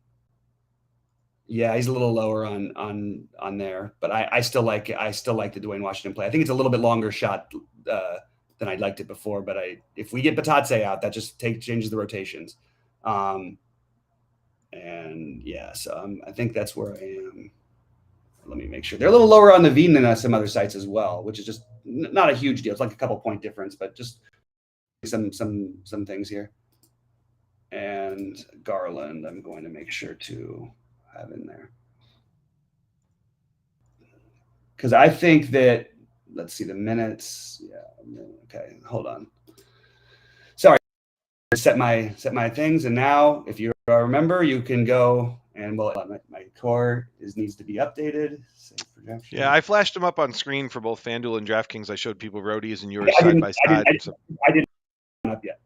Yeah, he's a little lower on there, but I still like the Dwayne Washington play. I think it's a little bit longer shot than I'd liked it before. But if we get Batatse out, that just changes the rotations. And yeah, so I think that's where I am. Let me make sure. They're a little lower on the Veen than some other sites as well, which is just not a huge deal. It's like a couple point difference, but just some things here. And Garland, I'm going to make sure to have in there, because I think that, let's see the minutes. Yeah. Okay. Hold on. set my things. And now, if you remember, you can go and my core needs to be updated. Save projection. Yeah, I flashed them up on screen for both FanDuel and DraftKings. I showed people Roadies and yours side by side. I didn't up yet.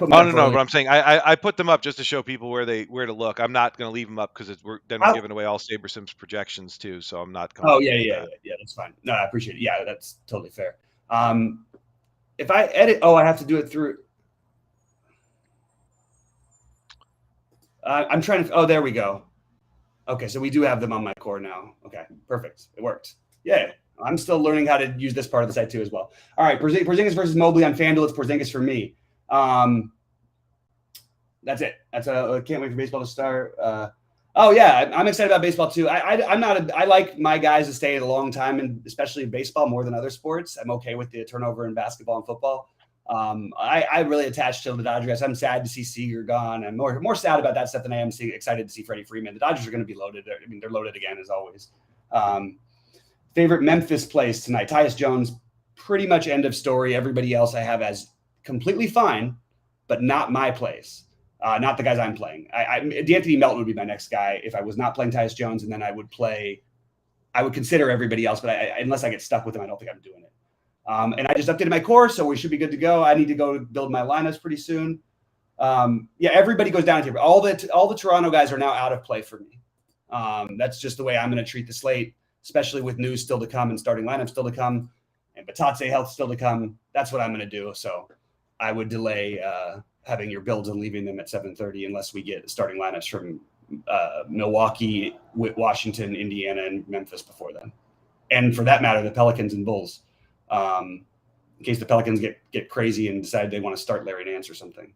No, but I'm saying I put them up just to show people where to look. I'm not going to leave them up because we're giving away all SaberSims projections too, so I'm not. Yeah, that's fine. No, I appreciate it. Yeah, that's totally fair. If I edit, I have to do it through. I'm trying to. Oh, there we go. Okay, so we do have them on my core now. Okay, perfect. It worked. Yeah, I'm still learning how to use this part of the site too as well. All right, Porzingis versus Mobley on FanDuel. It's Porzingis for me. That's it. I can't wait for baseball to start. I'm excited about baseball too. I like my guys to stay a long time, and especially in baseball more than other sports. I'm okay with the turnover in basketball and football. I really attached to the Dodgers. I'm sad to see Seager gone. I'm more sad about that stuff than I am excited to see Freddie Freeman. The Dodgers are going to be loaded. I mean, they're loaded again as always. Favorite Memphis plays tonight. Tyus Jones, pretty much end of story. Everybody else I have as completely fine, but not my place. Not the guys I'm playing. D'Anthony Melton would be my next guy if I was not playing Tyus Jones, and then I would consider everybody else, but unless I get stuck with them, I don't think I'm doing it. And I just updated my core, so we should be good to go. I need to go build my lineups pretty soon. Everybody goes down here. All the Toronto guys are now out of play for me. That's just the way I'm going to treat the slate, especially with news still to come and starting lineups still to come and Batatse health still to come. That's what I'm going to do. So I would delay having your builds and leaving them at 7:30 unless we get starting lineups from Milwaukee, Washington, Indiana, and Memphis before then. And for that matter, the Pelicans and Bulls. In case the Pelicans get crazy and decide they want to start Larry Nance or something.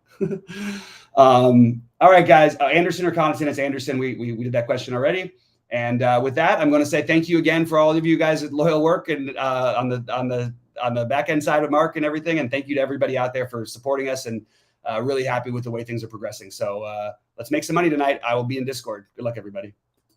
All right, guys. Anderson or Connaughton? It's Anderson. We did that question already. And with that, I'm going to say thank you again for all of you guys' loyal work and on the back end side of Mark and everything. And thank you to everybody out there for supporting us, and really happy with the way things are progressing. So let's make some money tonight. I will be in Discord. Good luck, everybody.